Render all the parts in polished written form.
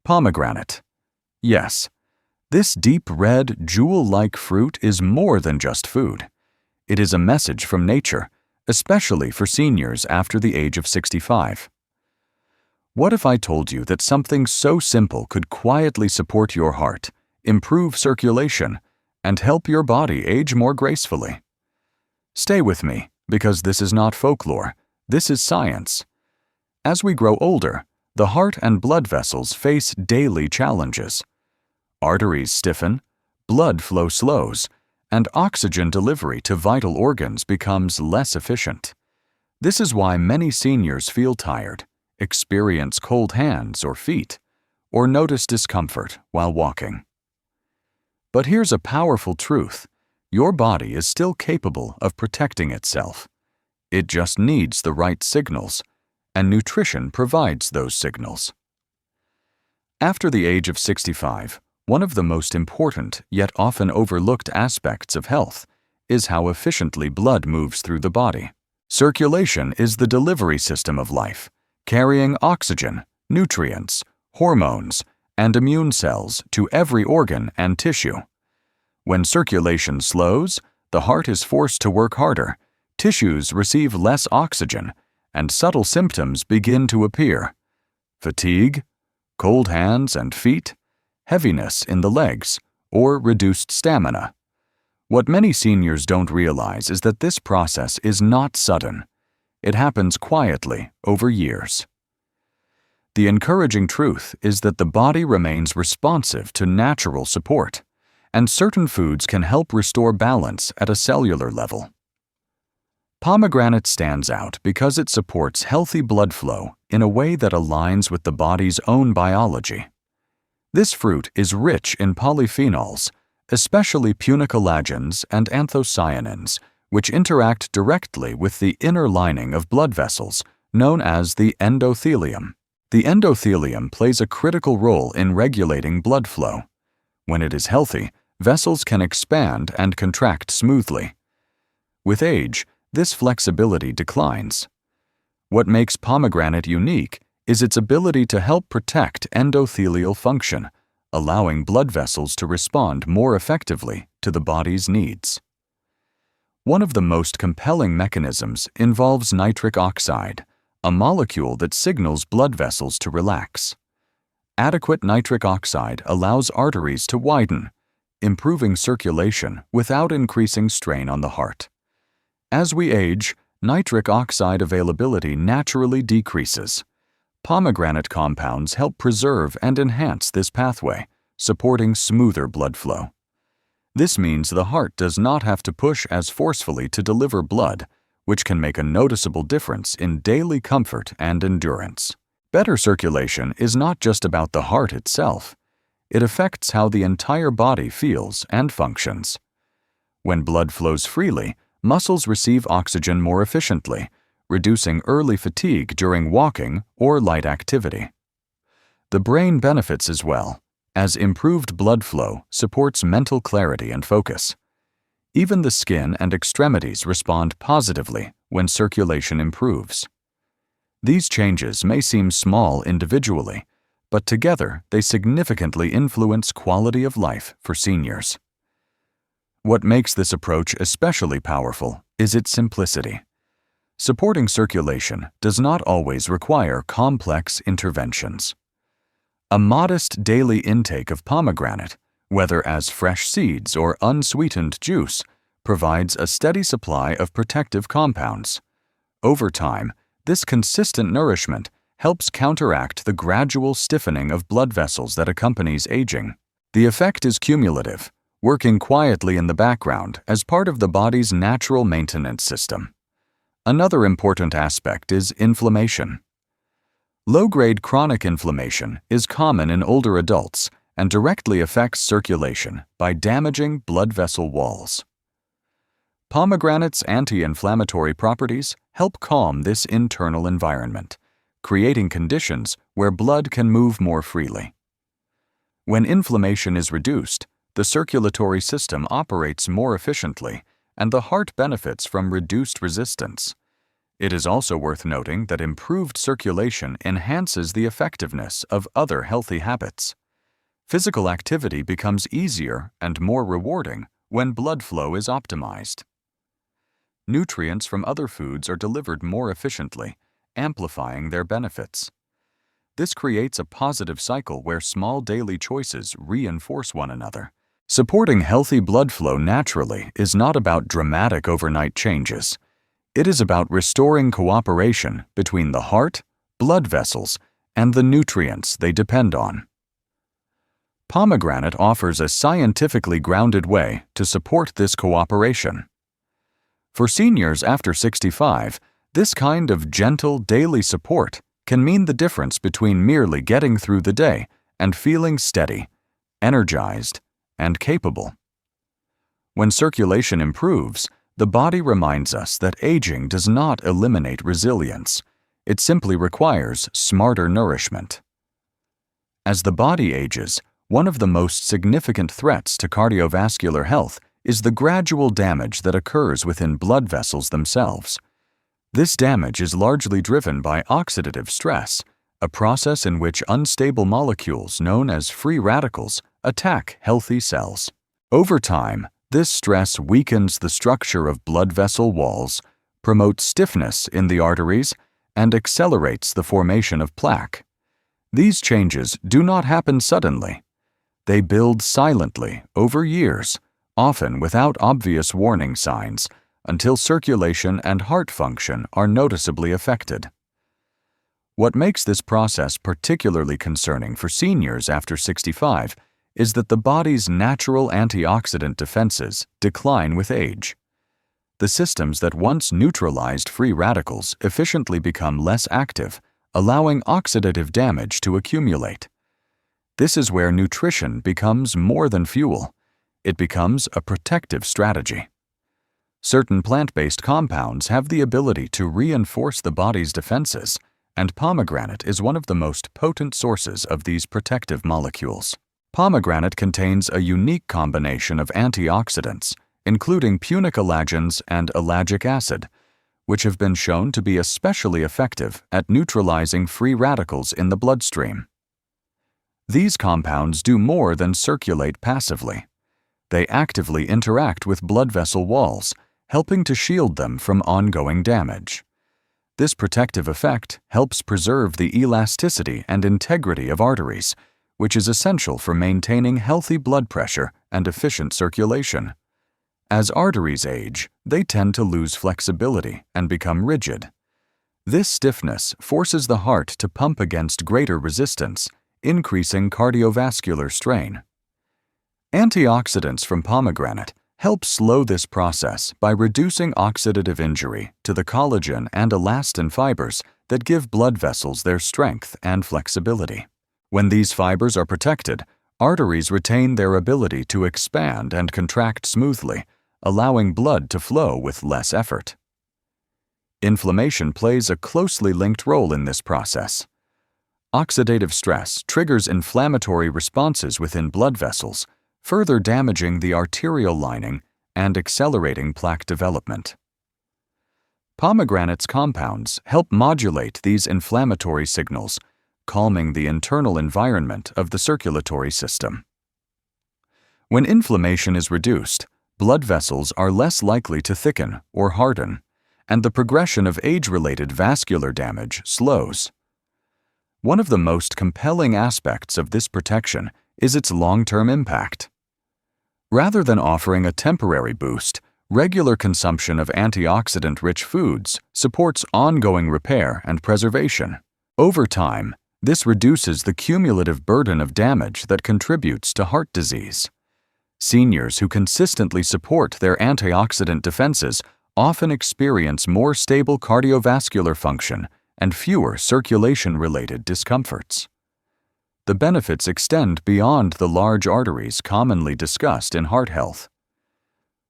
Pomegranate. Yes, this deep red, jewel-like fruit is more than just food. It is a message from nature, especially for seniors after the age of 65. What if I told you that something so simple could quietly support your heart, improve circulation, and help your body age more gracefully? Stay with me, because this is not folklore, this is science. As we grow older, the heart and blood vessels face daily challenges. Arteries stiffen, blood flow slows, and oxygen delivery to vital organs becomes less efficient. This is why many seniors feel tired, experience cold hands or feet, or notice discomfort while walking. But here's a powerful truth: your body is still capable of protecting itself. It just needs the right signals, and nutrition provides those signals. After the age of 65, one of the most important yet often overlooked aspects of health is how efficiently blood moves through the body. Circulation is the delivery system of life, carrying oxygen, nutrients, hormones, and immune cells to every organ and tissue. When circulation slows, the heart is forced to work harder, tissues receive less oxygen, and subtle symptoms begin to appear: fatigue, cold hands and feet, heaviness in the legs, or reduced stamina. What many seniors don't realize is that this process is not sudden. It happens quietly over years. The encouraging truth is that the body remains responsive to natural support, and certain foods can help restore balance at a cellular level. Pomegranate stands out because it supports healthy blood flow in a way that aligns with the body's own biology. This fruit is rich in polyphenols, especially punicolagens and anthocyanins, which interact directly with the inner lining of blood vessels, known as the endothelium. The endothelium plays a critical role in regulating blood flow. When it is healthy, vessels can expand and contract smoothly. With age, this flexibility declines. What makes pomegranate unique is its ability to help protect endothelial function, allowing blood vessels to respond more effectively to the body's needs. One of the most compelling mechanisms involves nitric oxide, a molecule that signals blood vessels to relax. Adequate nitric oxide allows arteries to widen, improving circulation without increasing strain on the heart. As we age, nitric oxide availability naturally decreases. Pomegranate compounds help preserve and enhance this pathway, supporting smoother blood flow. This means the heart does not have to push as forcefully to deliver blood, which can make a noticeable difference in daily comfort and endurance. Better circulation is not just about the heart itself. It affects how the entire body feels and functions. When blood flows freely, muscles receive oxygen more efficiently, reducing early fatigue during walking or light activity. The brain benefits as well, as improved blood flow supports mental clarity and focus. Even the skin and extremities respond positively when circulation improves. These changes may seem small individually, but together they significantly influence quality of life for seniors. What makes this approach especially powerful is its simplicity. Supporting circulation does not always require complex interventions. A modest daily intake of pomegranate, whether as fresh seeds or unsweetened juice, provides a steady supply of protective compounds. Over time, this consistent nourishment helps counteract the gradual stiffening of blood vessels that accompanies aging. The effect is cumulative, working quietly in the background as part of the body's natural maintenance system. Another important aspect is inflammation. Low-grade chronic inflammation is common in older adults and directly affects circulation by damaging blood vessel walls. Pomegranate's anti-inflammatory properties help calm this internal environment, creating conditions where blood can move more freely. When inflammation is reduced, the circulatory system operates more efficiently, and the heart benefits from reduced resistance. It is also worth noting that improved circulation enhances the effectiveness of other healthy habits. Physical activity becomes easier and more rewarding when blood flow is optimized. Nutrients from other foods are delivered more efficiently, amplifying their benefits. This creates a positive cycle where small daily choices reinforce one another. Supporting healthy blood flow naturally is not about dramatic overnight changes. It is about restoring cooperation between the heart, blood vessels, and the nutrients they depend on. Pomegranate offers a scientifically grounded way to support this cooperation. For seniors after 65, this kind of gentle daily support can mean the difference between merely getting through the day and feeling steady, energized, and capable. When circulation improves, the body reminds us that aging does not eliminate resilience. It simply requires smarter nourishment. As the body ages, one of the most significant threats to cardiovascular health is the gradual damage that occurs within blood vessels themselves. This damage is largely driven by oxidative stress, a process in which unstable molecules known as free radicals attack healthy cells. Over time, this stress weakens the structure of blood vessel walls, promotes stiffness in the arteries, and accelerates the formation of plaque. These changes do not happen suddenly. They build silently over years, often without obvious warning signs, until circulation and heart function are noticeably affected. What makes this process particularly concerning for seniors after 65 is that the body's natural antioxidant defenses decline with age. The systems that once neutralized free radicals efficiently become less active, allowing oxidative damage to accumulate. This is where nutrition becomes more than fuel. It becomes a protective strategy. Certain plant-based compounds have the ability to reinforce the body's defenses, and pomegranate is one of the most potent sources of these protective molecules. Pomegranate contains a unique combination of antioxidants, including punicalagins and ellagic acid, which have been shown to be especially effective at neutralizing free radicals in the bloodstream. These compounds do more than circulate passively. They actively interact with blood vessel walls, helping to shield them from ongoing damage. This protective effect helps preserve the elasticity and integrity of arteries, which is essential for maintaining healthy blood pressure and efficient circulation. As arteries age, they tend to lose flexibility and become rigid. This stiffness forces the heart to pump against greater resistance, increasing cardiovascular strain. Antioxidants from pomegranate help slow this process by reducing oxidative injury to the collagen and elastin fibers that give blood vessels their strength and flexibility. When these fibers are protected, arteries retain their ability to expand and contract smoothly, allowing blood to flow with less effort. Inflammation plays a closely linked role in this process. Oxidative stress triggers inflammatory responses within blood vessels, further damaging the arterial lining and accelerating plaque development. Pomegranate's compounds help modulate these inflammatory signals, calming the internal environment of the circulatory system. When inflammation is reduced, blood vessels are less likely to thicken or harden, and the progression of age-related vascular damage slows. One of the most compelling aspects of this protection is its long-term impact. Rather than offering a temporary boost, regular consumption of antioxidant-rich foods supports ongoing repair and preservation. Over time, this reduces the cumulative burden of damage that contributes to heart disease. Seniors who consistently support their antioxidant defenses often experience more stable cardiovascular function and fewer circulation-related discomforts. The benefits extend beyond the large arteries commonly discussed in heart health.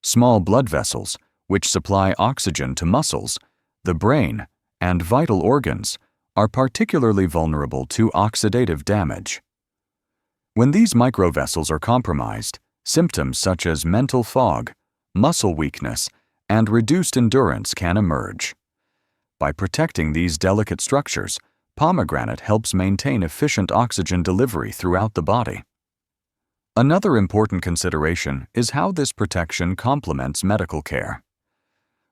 Small blood vessels, which supply oxygen to muscles, the brain, and vital organs, are particularly vulnerable to oxidative damage. When these microvessels are compromised, symptoms such as mental fog, muscle weakness, and reduced endurance can emerge. By protecting these delicate structures, pomegranate helps maintain efficient oxygen delivery throughout the body. Another important consideration is how this protection complements medical care.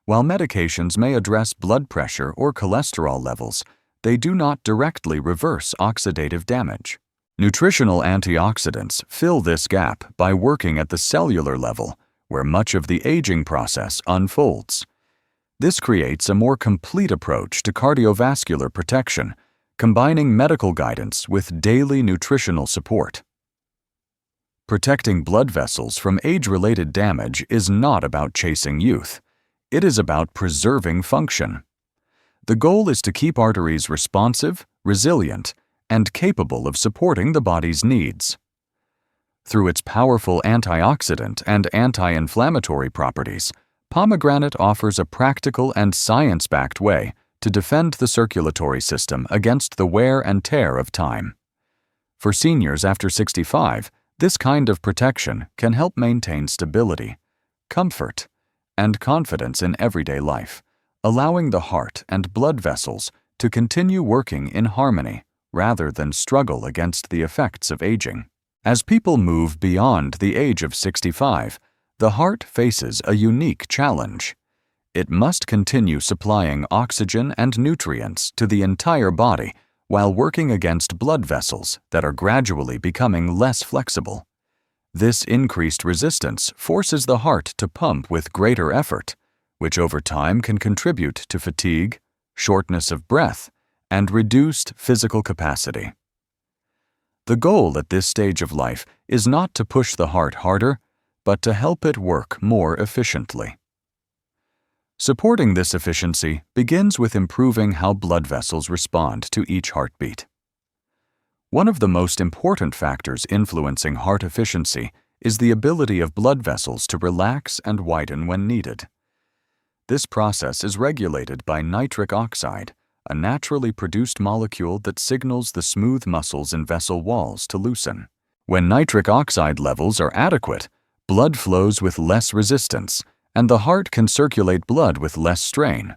While medications may address blood pressure or cholesterol levels, they do not directly reverse oxidative damage. Nutritional antioxidants fill this gap by working at the cellular level, where much of the aging process unfolds. This creates a more complete approach to cardiovascular protection, combining medical guidance with daily nutritional support. Protecting blood vessels from age-related damage is not about chasing youth. It is about preserving function. The goal is to keep arteries responsive, resilient, and capable of supporting the body's needs. Through its powerful antioxidant and anti-inflammatory properties, pomegranate offers a practical and science-backed way to defend the circulatory system against the wear and tear of time. For seniors after 65, this kind of protection can help maintain stability, comfort, and confidence in everyday life, allowing the heart and blood vessels to continue working in harmony rather than struggle against the effects of aging. As people move beyond the age of 65, the heart faces a unique challenge. It must continue supplying oxygen and nutrients to the entire body while working against blood vessels that are gradually becoming less flexible. This increased resistance forces the heart to pump with greater effort, which over time can contribute to fatigue, shortness of breath, and reduced physical capacity. The goal at this stage of life is not to push the heart harder, but to help it work more efficiently. Supporting this efficiency begins with improving how blood vessels respond to each heartbeat. One of the most important factors influencing heart efficiency is the ability of blood vessels to relax and widen when needed. This process is regulated by nitric oxide, a naturally produced molecule that signals the smooth muscles in vessel walls to loosen. When nitric oxide levels are adequate, blood flows with less resistance, and the heart can circulate blood with less strain.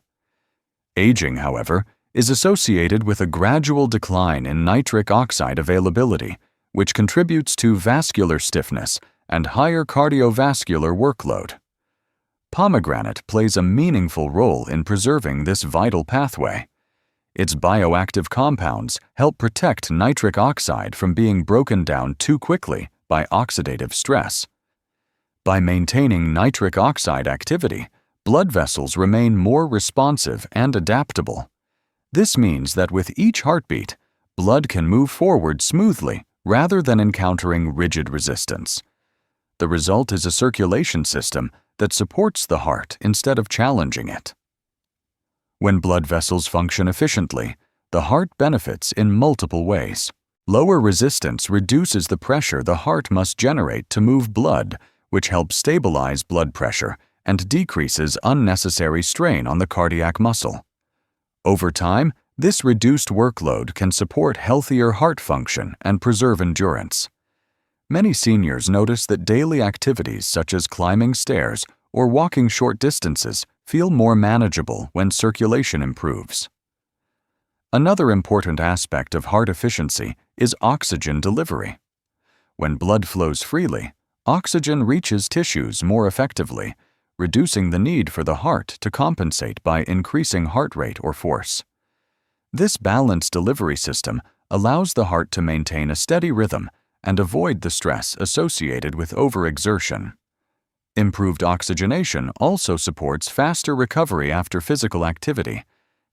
Aging, however, is associated with a gradual decline in nitric oxide availability, which contributes to vascular stiffness and higher cardiovascular workload. Pomegranate plays a meaningful role in preserving this vital pathway. Its bioactive compounds help protect nitric oxide from being broken down too quickly by oxidative stress. By maintaining nitric oxide activity, blood vessels remain more responsive and adaptable. This means that with each heartbeat, blood can move forward smoothly rather than encountering rigid resistance. The result is a circulation system that supports the heart instead of challenging it. When blood vessels function efficiently, the heart benefits in multiple ways. Lower resistance reduces the pressure the heart must generate to move blood, which helps stabilize blood pressure and decreases unnecessary strain on the cardiac muscle. Over time, this reduced workload can support healthier heart function and preserve endurance. Many seniors notice that daily activities such as climbing stairs or walking short distances feel more manageable when circulation improves. Another important aspect of heart efficiency is oxygen delivery. When blood flows freely, oxygen reaches tissues more effectively, reducing the need for the heart to compensate by increasing heart rate or force. This balanced delivery system allows the heart to maintain a steady rhythm and avoid the stress associated with overexertion. Improved oxygenation also supports faster recovery after physical activity,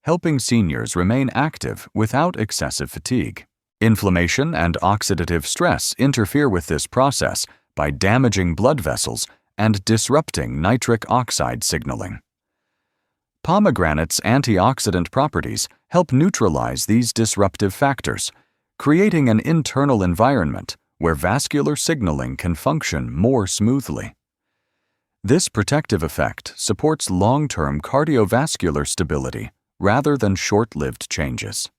helping seniors remain active without excessive fatigue. Inflammation and oxidative stress interfere with this process by damaging blood vessels and disrupting nitric oxide signaling. Pomegranate's antioxidant properties help neutralize these disruptive factors, creating an internal environment where vascular signaling can function more smoothly. This protective effect supports long-term cardiovascular stability rather than short-lived changes.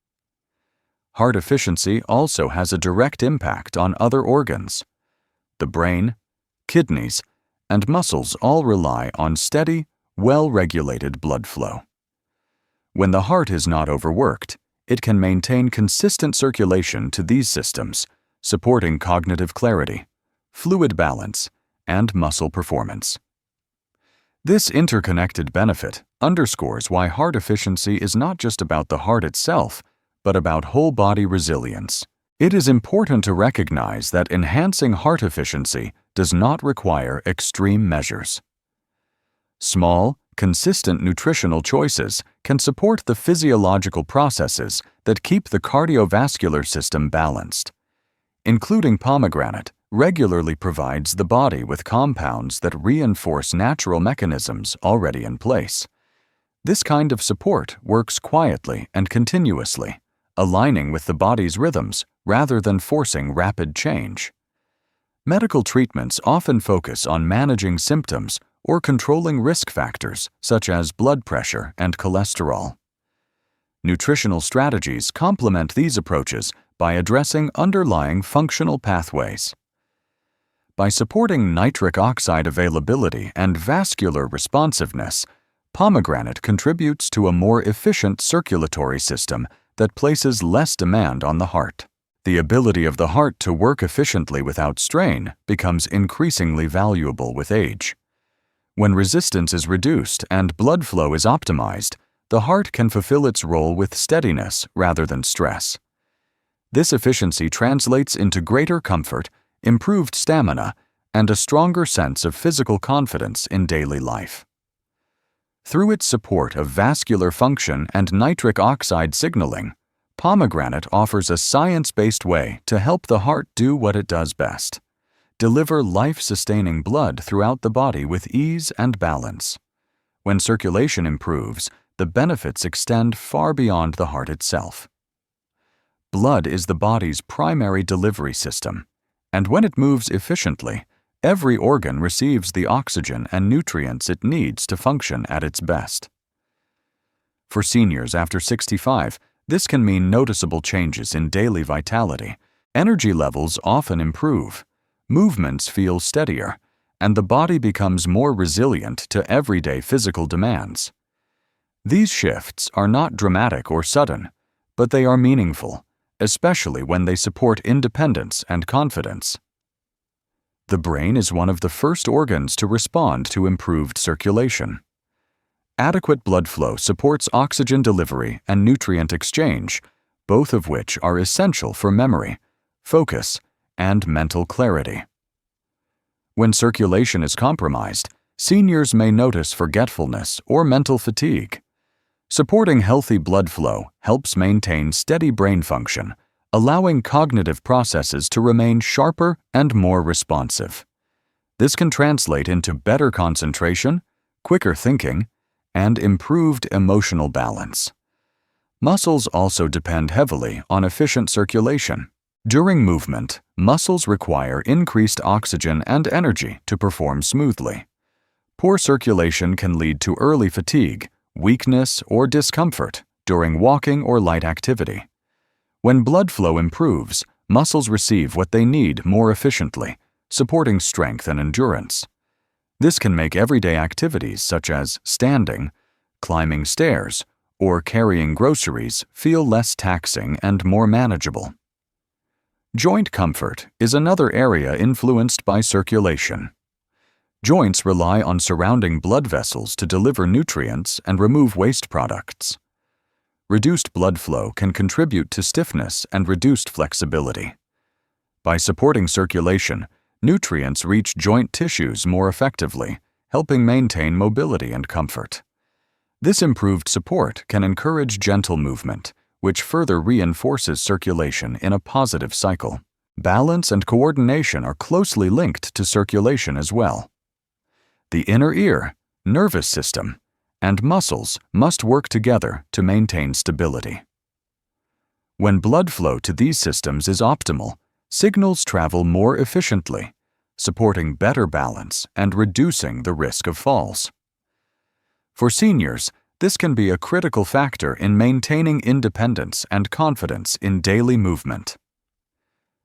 Heart efficiency also has a direct impact on other organs. The brain, kidneys, and muscles all rely on steady, well-regulated blood flow. When the heart is not overworked, it can maintain consistent circulation to these systems, supporting cognitive clarity, fluid balance, and muscle performance. This interconnected benefit underscores why heart efficiency is not just about the heart itself, but about whole-body resilience. It is important to recognize that enhancing heart efficiency does not require extreme measures. Small, consistent nutritional choices can support the physiological processes that keep the cardiovascular system balanced. Including pomegranate regularly provides the body with compounds that reinforce natural mechanisms already in place. This kind of support works quietly and continuously, aligning with the body's rhythms rather than forcing rapid change. Medical treatments often focus on managing symptoms or controlling risk factors such as blood pressure and cholesterol. Nutritional strategies complement these approaches by addressing underlying functional pathways. By supporting nitric oxide availability and vascular responsiveness, pomegranate contributes to a more efficient circulatory system that places less demand on the heart. The ability of the heart to work efficiently without strain becomes increasingly valuable with age. When resistance is reduced and blood flow is optimized, the heart can fulfill its role with steadiness rather than stress. This efficiency translates into greater comfort, improved stamina, and a stronger sense of physical confidence in daily life. Through its support of vascular function and nitric oxide signaling, pomegranate offers a science-based way to help the heart do what it does best: deliver life-sustaining blood throughout the body with ease and balance. When circulation improves, the benefits extend far beyond the heart itself. Blood is the body's primary delivery system, and when it moves efficiently, every organ receives the oxygen and nutrients it needs to function at its best. For seniors after 65, this can mean noticeable changes in daily vitality. Energy levels often improve, movements feel steadier, and the body becomes more resilient to everyday physical demands. These shifts are not dramatic or sudden, but they are meaningful, especially when they support independence and confidence. The brain is one of the first organs to respond to improved circulation. Adequate blood flow supports oxygen delivery and nutrient exchange, both of which are essential for memory, focus, and mental clarity. When circulation is compromised, seniors may notice forgetfulness or mental fatigue. Supporting healthy blood flow helps maintain steady brain function, allowing cognitive processes to remain sharper and more responsive. This can translate into better concentration, quicker thinking, and improved emotional balance. Muscles also depend heavily on efficient circulation. During movement, muscles require increased oxygen and energy to perform smoothly. Poor circulation can lead to early fatigue, weakness, or discomfort during walking or light activity. When blood flow improves, muscles receive what they need more efficiently, supporting strength and endurance. This can make everyday activities such as standing, climbing stairs, or carrying groceries feel less taxing and more manageable. Joint comfort is another area influenced by circulation. Joints rely on surrounding blood vessels to deliver nutrients and remove waste products. Reduced blood flow can contribute to stiffness and reduced flexibility. By supporting circulation, nutrients reach joint tissues more effectively, helping maintain mobility and comfort. This improved support can encourage gentle movement, which further reinforces circulation in a positive cycle. Balance and coordination are closely linked to circulation as well. The inner ear, nervous system, and muscles must work together to maintain stability. When blood flow to these systems is optimal, signals travel more efficiently, supporting better balance and reducing the risk of falls. For seniors, this can be a critical factor in maintaining independence and confidence in daily movement.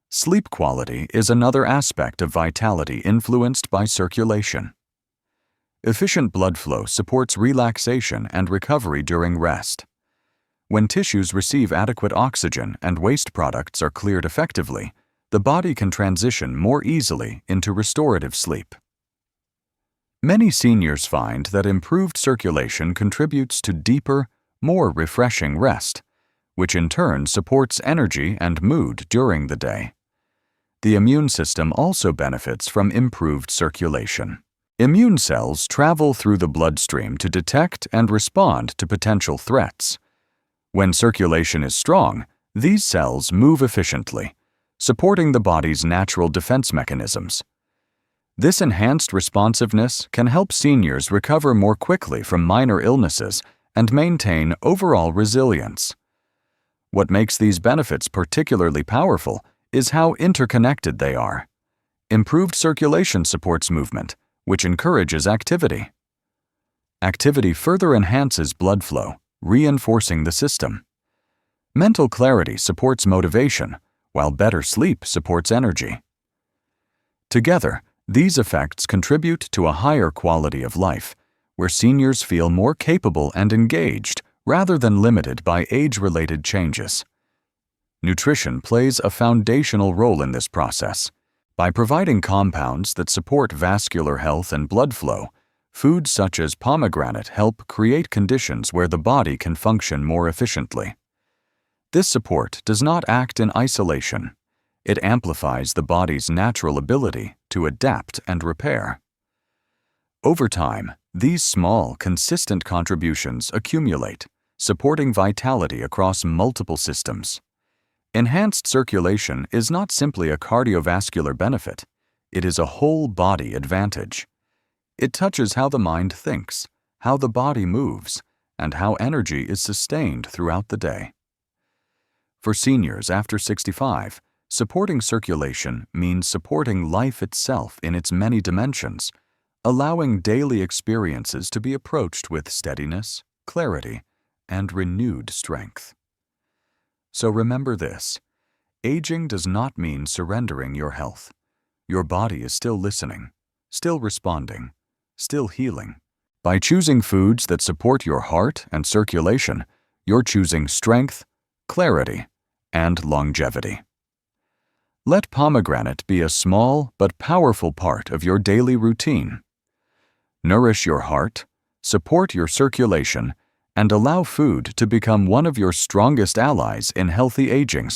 Sleep quality is another aspect of vitality influenced by circulation. Efficient blood flow supports relaxation and recovery during rest. When tissues receive adequate oxygen and waste products are cleared effectively, the body can transition more easily into restorative sleep. Many seniors find that improved circulation contributes to deeper, more refreshing rest, which in turn supports energy and mood during the day. The immune system also benefits from improved circulation. Immune cells travel through the bloodstream to detect and respond to potential threats. When circulation is strong, these cells move efficiently, supporting the body's natural defense mechanisms. This enhanced responsiveness can help seniors recover more quickly from minor illnesses and maintain overall resilience. What makes these benefits particularly powerful is how interconnected they are. Improved circulation supports movement, which encourages activity. Activity further enhances blood flow, reinforcing the system. Mental clarity supports motivation, while better sleep supports energy. Together, these effects contribute to a higher quality of life, where seniors feel more capable and engaged rather than limited by age-related changes. Nutrition plays a foundational role in this process. By providing compounds that support vascular health and blood flow, foods such as pomegranate help create conditions where the body can function more efficiently. This support does not act in isolation. It amplifies the body's natural ability to adapt and repair. Over time, these small, consistent contributions accumulate, supporting vitality across multiple systems. Enhanced circulation is not simply a cardiovascular benefit, it is a whole body advantage. It touches how the mind thinks, how the body moves, and how energy is sustained throughout the day. For seniors after 65, supporting circulation means supporting life itself in its many dimensions, allowing daily experiences to be approached with steadiness, clarity, and renewed strength. So remember this: aging does not mean surrendering your health. Your body is still listening, still responding, still healing. By choosing foods that support your heart and circulation, you're choosing strength, clarity, and longevity. Let pomegranate be a small but powerful part of your daily routine. Nourish your heart, support your circulation, and allow food to become one of your strongest allies in healthy aging.